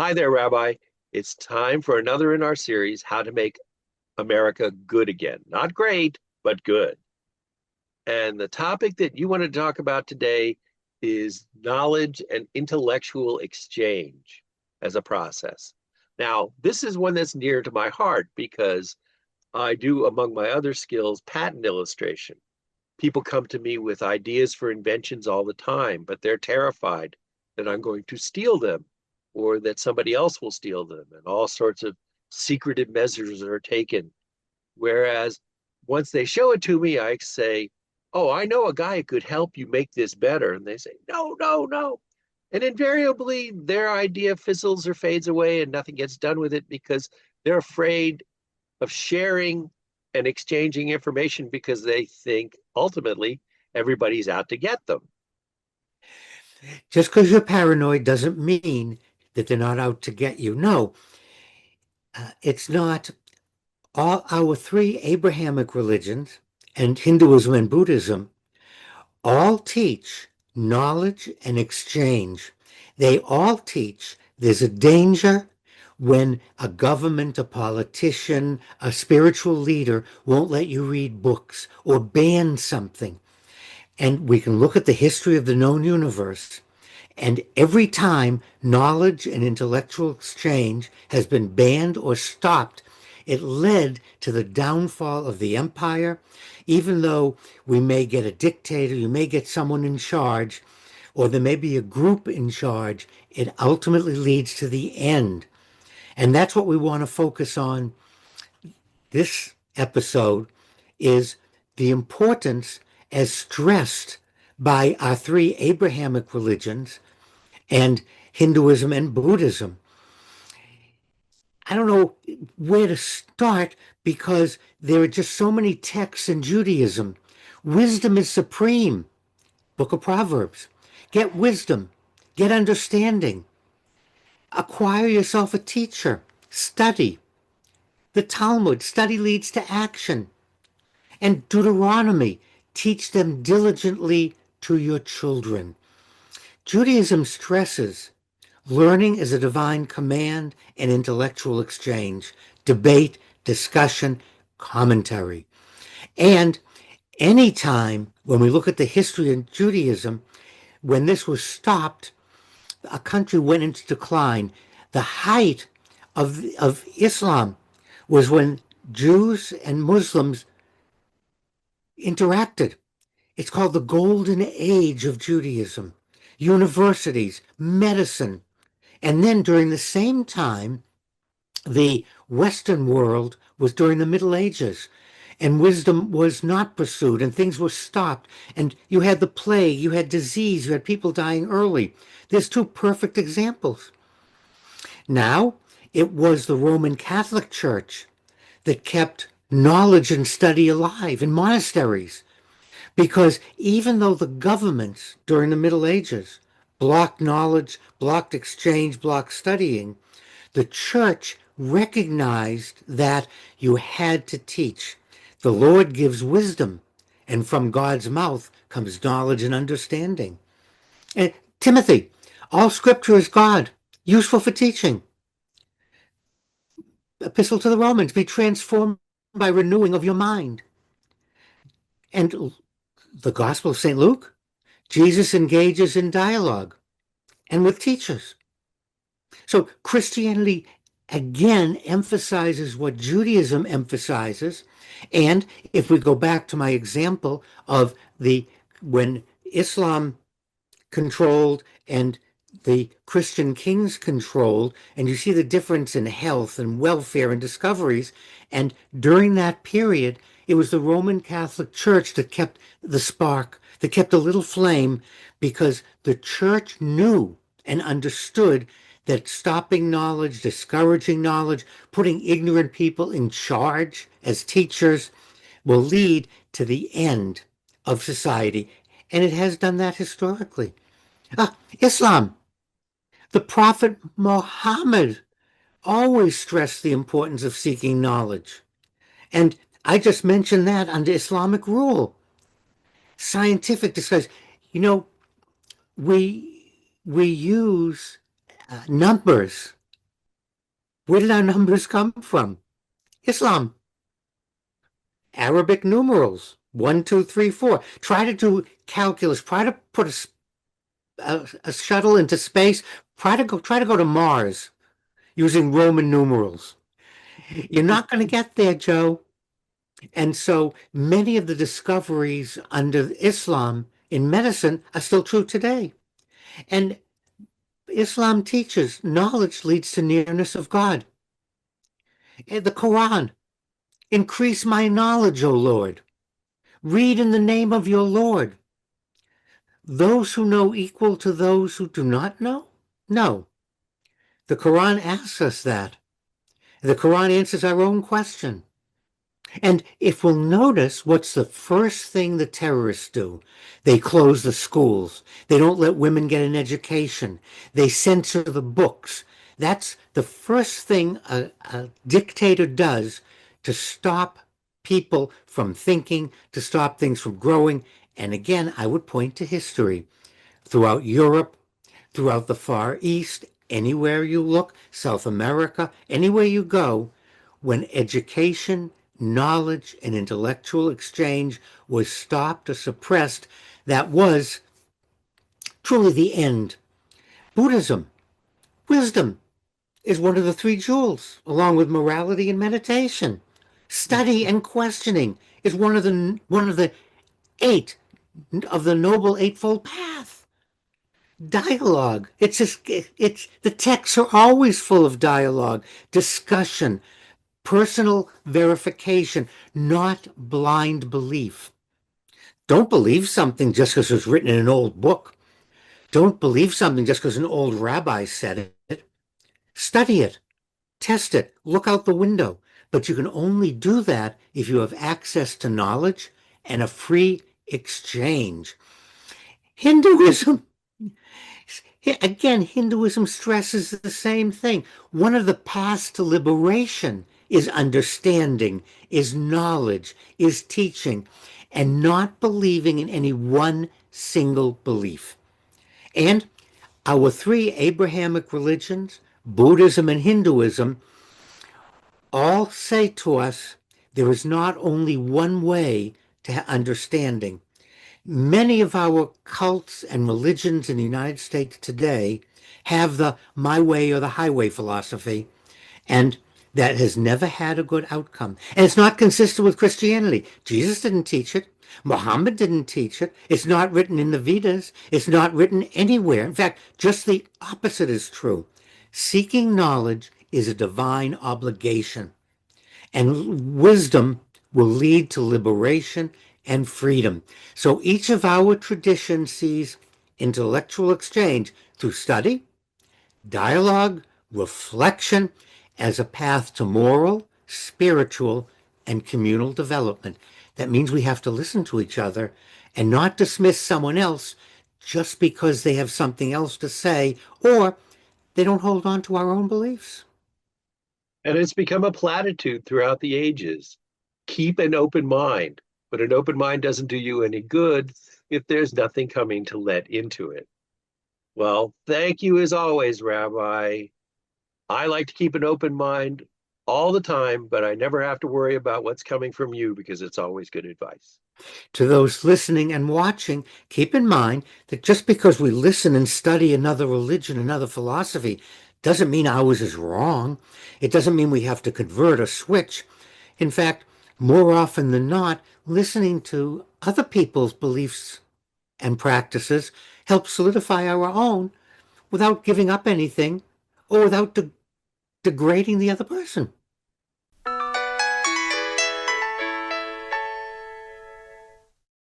Hi there, Rabbi. It's time for another in our series, How to Make America Good Again. Not great, but good. And the topic that you want to talk about today is knowledge and intellectual exchange as a process. Now, this is one that's near to my heart because I do, among my other skills, patent illustration. People come to me with ideas for inventions all the time, but they're terrified that I'm going to steal them or that somebody else will steal them, and all sorts of secretive measures are taken. Whereas once they show it to me, I say, "Oh, I know a guy who could help you make this better." And they say, "No, no, no." And invariably, their idea fizzles or fades away and nothing gets done with it because they're afraid of sharing and exchanging information because they think ultimately everybody's out to get them. Just because you're paranoid doesn't mean that they're not out to get you. No, it's not. All our three Abrahamic religions and Hinduism and Buddhism all teach knowledge and exchange. They all teach there's a danger when a government, a politician, a spiritual leader won't let you read books or ban something. And we can look at the history of the known universe. And every time knowledge and intellectual exchange has been banned or stopped, it led to the downfall of the empire. Even though we may get a dictator, you may get someone in charge, or there may be a group in charge, it ultimately leads to the end. And that's what we want to focus on this episode is the importance as stressed by our three Abrahamic religions and Hinduism and Buddhism. I don't know where to start because there are just so many texts in Judaism. Wisdom is supreme. Book of Proverbs. Get wisdom. Get understanding. Acquire yourself a teacher. Study. The Talmud. Study leads to action. And Deuteronomy. Teach them diligently to your children. Judaism stresses learning is a divine command and intellectual exchange, debate, discussion, commentary. And anytime when we look at the history of Judaism, when this was stopped, a country went into decline. The height of Islam was when Jews and Muslims interacted. It's called the golden age of Judaism. Universities, medicine. And then during the same time, the Western world was during the Middle Ages, and wisdom was not pursued, and things were stopped. And you had the plague, you had disease, you had people dying early. There's two perfect examples. Now, it was the Roman Catholic Church that kept knowledge and study alive in monasteries. Because even though the governments during the Middle Ages blocked knowledge, blocked exchange, blocked studying, the church recognized that you had to teach. The Lord gives wisdom, and from God's mouth comes knowledge and understanding. And Timothy, all scripture is God, useful for teaching. Epistle to the Romans, be transformed by renewing of your mind. And the Gospel of St. Luke, Jesus engages in dialogue and with teachers. So Christianity again emphasizes what Judaism emphasizes. And if we go back to my example of the when Islam controlled and the Christian kings controlled, and you see the difference in health and welfare and discoveries. And during that period, it was the Roman Catholic Church that kept the spark, that kept a little flame, because the church knew and understood that stopping knowledge, discouraging knowledge, putting ignorant people in charge as teachers will lead to the end of society. And it has done that historically. Islam. The Prophet Muhammad always stressed the importance of seeking knowledge. And I just mentioned that under Islamic rule. Scientific discussion. You know, we use numbers Where did our numbers come from? Islam. Arabic numerals. 1, 2, 3, 4. Try to do calculus. Try to put a shuttle into space. Try to go to Mars using Roman numerals. You're not going to get there, Joe. And so many of the discoveries under Islam in medicine are still true today. And Islam teaches knowledge leads to nearness of God. And the Quran, increase my knowledge, O Lord. Read in the name of your Lord. Those who know equal to those who do not know? No. The Quran asks us that. The Quran answers our own question. And if we'll notice, what's the first thing the terrorists do? They close the schools. They don't let women get an education. They censor the books. That's the first thing a dictator does to stop people from thinking, to stop things from growing. And again, I would point to history. Throughout Europe, throughout the Far East, anywhere you look, South America, anywhere you go, when education, knowledge, and intellectual exchange was stopped or suppressed, that was truly the end. Buddhism, wisdom, is one of the three jewels, along with morality and meditation. Study and questioning is one of the eight of the Noble Eightfold Path. Dialogue. It's the texts are always full of dialogue, discussion, personal verification, not blind belief. Don't believe something just because it was written in an old book. Don't believe something just because an old rabbi said it. Study it, test it, look out the window. But you can only do that if you have access to knowledge and a free exchange. Hinduism. Again, Hinduism stresses the same thing. One of the paths to liberation is understanding, is knowledge, is teaching, and not believing in any one single belief. And our three Abrahamic religions, Buddhism and Hinduism, all say to us there is not only one way to understanding. Many of our cults and religions in the United States today have the my way or the highway philosophy, and that has never had a good outcome. And it's not consistent with Christianity. Jesus didn't teach it. Muhammad didn't teach it. It's not written in the Vedas. It's not written anywhere. In fact, just the opposite is true. Seeking knowledge is a divine obligation, and wisdom will lead to liberation and freedom. So each of our traditions sees intellectual exchange through study, dialogue, reflection as a path to moral, spiritual, and communal development. That means we have to listen to each other and not dismiss someone else just because they have something else to say or they don't hold on to our own beliefs. And it's become a platitude throughout the ages. Keep an open mind, but an open mind doesn't do you any good if there's nothing coming to let into it. Well, thank you as always, Rabbi. I like to keep an open mind all the time, but I never have to worry about what's coming from you because it's always good advice. To those listening and watching, keep in mind that just because we listen and study another religion, another philosophy, doesn't mean ours is wrong. It doesn't mean we have to convert or switch. In fact, more often than not, listening to other people's beliefs and practices helps solidify our own without giving up anything or without degrading the other person.